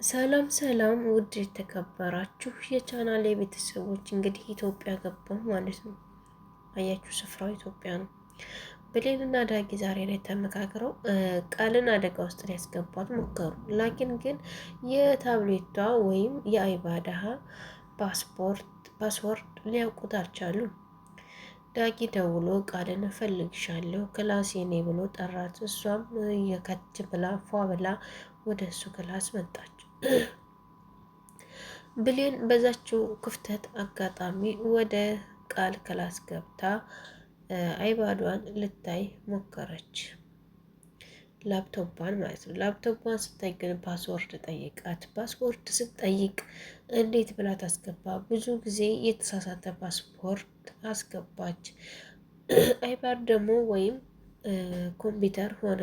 ሰላም ሰላም ውድ የተከበራችሁ የቻናሌ ቤተሰቦች፣ እንግዲህ ኢትዮጵያ ገባሁ ማለት ነው። አያችሁ ስፍራው ኢትዮጵያ ነው። ብሌንና ዳጊ ዛሬ ላይ ተመካክረው ቃልን አደጋ ውስጥ ሊያስገቧት ሞከሩ። ላኪን ግን የታብሌቷ ወይም የአይባዳሃ ፓስወርድ ሊያውቁት አልቻሉም። ዳጊ ደውሎ ቃልን እፈልግሻለሁ ክላሴ ነይ ብሎ ጠራት። እሷም የከች ብላ ፏ ብላ ወደ እሱ ክላስ መጣች። ብሌን በዛችው ክፍተት አጋጣሚ ወደ ቃል ክላስ ገብታ አይባዷን ልታይ ሞከረች። ላፕቶፓን ማለት ነው። ላፕቶፓን ስታይ ግን ፓስወርድ ጠይቃት። ፓስወርድ ስትጠይቅ እንዴት ብላ ታስገባ? ብዙ ጊዜ የተሳሳተ ፓስፖርት አስገባች። አይፓድ ደግሞ ወይም ኮምፒውተር ሆነ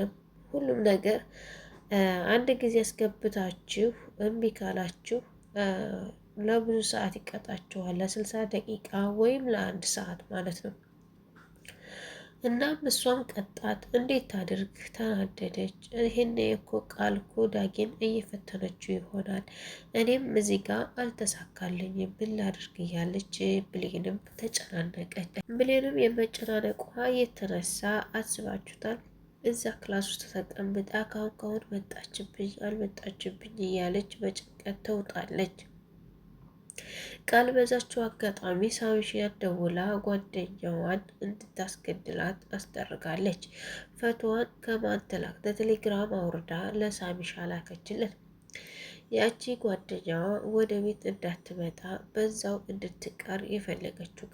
ሁሉም ነገር አንድ ጊዜ አስገብታችሁ እምቢ ካላችሁ ለብዙ ሰዓት ይቀጣችኋል። ለ60 ደቂቃ ወይም ለ1 ሰዓት ማለት ነው። እናም እሷም ቀጣት። እንዴት ታድርግ? ተናደደች። ይሄን እኮ ቃል እኮ ዳጊን እየፈተነችው ይሆናል። እኔም እዚህ ጋር አልተሳካልኝም ምን ላድርግ እያለች ብሌንም ተጨናነቀች። ብሌንም የመጨናነቋ የተነሳ አስባችሁታል? እዛ ክላስ ውስጥ ተቀምጣ ካሁን መጣችብኝ አልመጣችብኝ እያለች በጭንቀት ተውጣለች። ቃል በዛችው አጋጣሚ ሳሚሽን ደውላ ጓደኛዋን እንድታስገድላት አስደርጋለች። ፈቶዋን ከማን ተላክ? በቴሌግራም አውርዳ ለሳሚሻ ላከችለት። ያቺ ጓደኛዋ ወደ ቤት እንዳትመጣ በዛው እንድትቀር የፈለገችው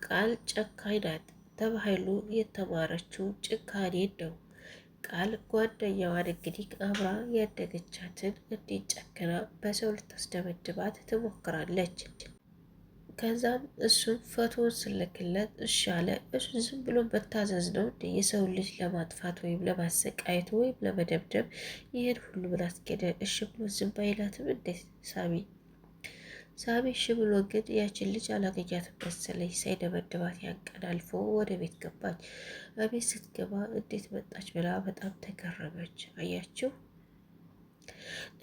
ቃል ጨካኝ ናት። ተባህሉ የተማረችው ጭካኔን ነው። ቃል ጓደኛዋን እንግዲህ አብራ ያደገቻትን እንዴት ጨክና በሰው ልታስደበድባት ትሞክራለች። ከዛም እሱም ፎቶውን ስልክለት እሺ አለ። እሱ ዝም ብሎ መታዘዝ ነው እንደ የሰው ልጅ ለማጥፋት ወይም ለማሰቃየት ወይም ለመደብደብ ይህን ሁሉ ምን አስኬደ? እሺ ብሎ ዝም ባይላትም እንዴት ሳሚ እሺ ብሎ ግን ያችን ልጅ አላገኛትም መሰለኝ። ሳይደበድባት ያንቀን አልፎ ወደ ቤት ገባች። ቤት ስትገባ እንዴት መጣች ብላ በጣም ተገረመች። አያችሁ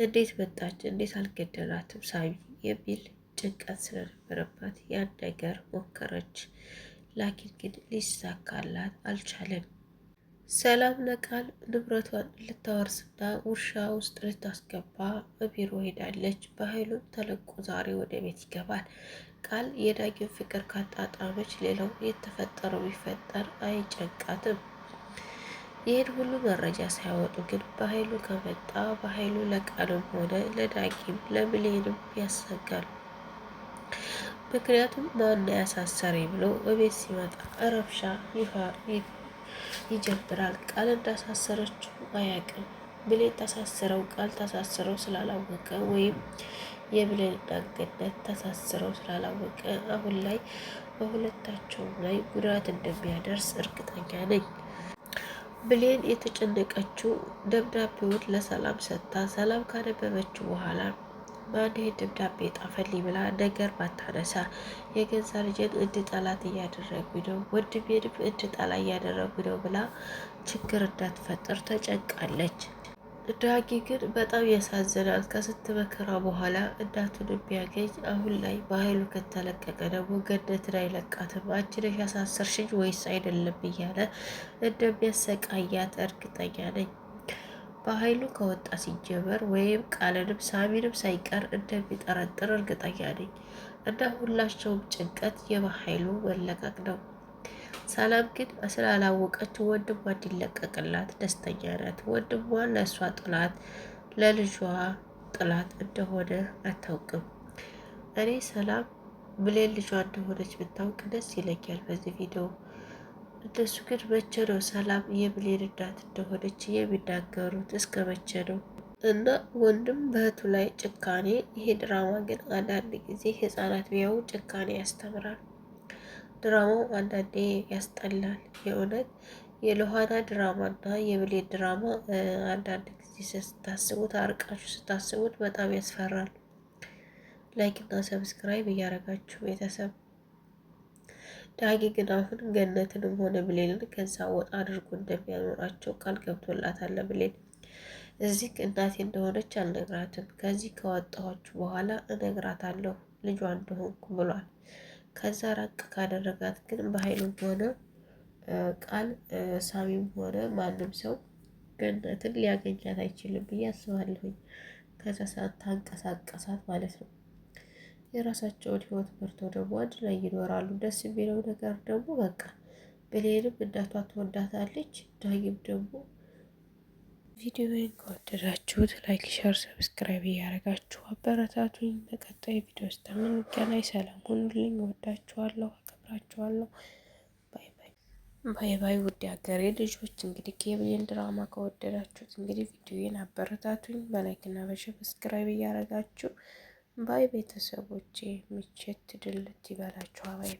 እንዴት መጣች? እንዴት አልገደላትም ሳሚ የሚል ጭንቀት ስለነበረባት ያን ነገር ሞከረች። ላኪን ግን ሊሳካላት አልቻለም። ሰላም ለቃል ንብረቷን ልታወርስና ውሻ ውስጥ ልታስገባ በቢሮ ሄዳለች። በኃይሉም ተለቆ ዛሬ ወደ ቤት ይገባል። ቃል የዳጊን ፍቅር ካጣጣመች ሌላው የተፈጠረው ቢፈጠር አይጨንቃትም። ይህን ሁሉ መረጃ ሳያወጡ ግን በኃይሉ ከመጣ በኃይሉ ለቃልም ሆነ ለዳጊም ለብሌንም ያሰጋል። ምክንያቱም ማን ያሳሰረኝ ብሎ በቤት ሲመጣ ረብሻ ይጀምራል። ቃል እንዳሳሰረችው አያውቅም። ብሌን ታሳስረው ቃል ታሳስረው ስላላወቀ ወይም የብሌን ዳገነት ታሳስረው ስላላወቀ አሁን ላይ በሁለታቸውም ላይ ጉዳት እንደሚያደርስ እርግጠኛ ነኝ። ብሌን የተጨነቀችው ደብዳቤውን ለሰላም ሰጥታ ሰላም ካነበበችው በኋላ ማን ደብዳቤ ጣፈልኝ ብላ ነገር ባታነሳ የገዛ ልጅን እንድጠላት እያደረጉኝ ነው፣ ወንድሜንም እንድጠላ እያደረጉኝ ነው ብላ ችግር እንዳትፈጥር ተጨንቃለች። ዳጊ ግን በጣም ያሳዝናል። ከስንት መከራ በኋላ እናቱን ቢያገኝ አሁን ላይ በኃይሉ ከተለቀቀ ደግሞ ገነትን አይለቃትም። አንቺ ነሽ ያሳሰርሽኝ ወይስ አይደለም እያለ እንደሚያሰቃያት እርግጠኛ ነኝ። በኃይሉ ከወጣ ሲጀመር ወይም ቃልንም ሳሚንም ሳይቀር እንደሚጠረጥር እርግጠኛ ነኝ። እና ሁላቸውም ጭንቀት የበኃይሉ መለቀቅ ነው። ሰላም ግን ስላላወቀች ወንድሟ እንዲለቀቅላት ደስተኛ ናት። ወንድሟ ለእሷ ጥላት ለልጇ ጥላት እንደሆነ አታውቅም። እኔ ሰላም ብሌን ልጇ እንደሆነች ብታውቅ ደስ ይለኛል በዚህ ቪዲዮ። እነሱ ግን መቼ ነው ሰላም የብሌን እናት እንደሆነች የሚናገሩት? እስከ መቼ ነው? እና ወንድም በእህቱ ላይ ጭካኔ። ይሄ ድራማ ግን አንዳንድ ጊዜ ህፃናት ቢያዩ ጭካኔ ያስተምራል። ድራማው አንዳንዴ ያስጠላል። የእውነት የሎሃና ድራማ እና የብሌን ድራማ አንዳንድ ጊዜ ስታስቡት አርቃችሁ ስታስቡት በጣም ያስፈራል። ላይክ እና ሰብስክራይብ እያደረጋችሁ ቤተሰብ። ዳጊ ግን አሁን ገነትንም ሆነ ብሌንን ከዛ ወጣ አድርጎ እንደሚያኖራቸው ቃል ገብቶላታል ብሌን። እዚህ እናቴ እንደሆነች አልነግራትም። ከዚህ ከወጣኋችሁ በኋላ እነግራታለሁ ልጇ እንደሆንኩ ብሏል። ከዛ ራቅ ካደረጋት ግን በኃይሉም ሆነ ቃል ሳሚም ሆነ ማንም ሰው ገነትን ሊያገኛት አይችልም ብዬ አስባለሁኝ። ከዛ ሰዓት ታንቀሳቀሳት ማለት ነው። የራሳቸውን ህይወት መርተው ደግሞ አንድ ላይ ይኖራሉ። ደስ የሚለው ነገር ደግሞ በቃ ብሌንም እናቷ ትወዳታለች። ዳጊም ደግሞ ቪዲዮውን ከወደዳችሁት ላይክ፣ ሸር፣ ሰብስክራይብ እያደረጋችሁ አበረታቱኝ። በቀጣይ ቪዲዮ ውስጥ የምንገናኝ። ሰላም ሁኑልኝ። ወዳችኋለሁ፣ አከብራችኋለሁ። ባይ ባይ ባይ ባይ። ውድ ሀገሬ ልጆች እንግዲህ የብሌን ድራማ ከወደዳችሁት እንግዲህ ቪዲዮውን አበረታቱኝ በላይክ እና በሰብስክራይብ እያደረጋችሁ ባይ ቤተሰቦቼ። ምችት ድልት ይበላችሁ። አባይ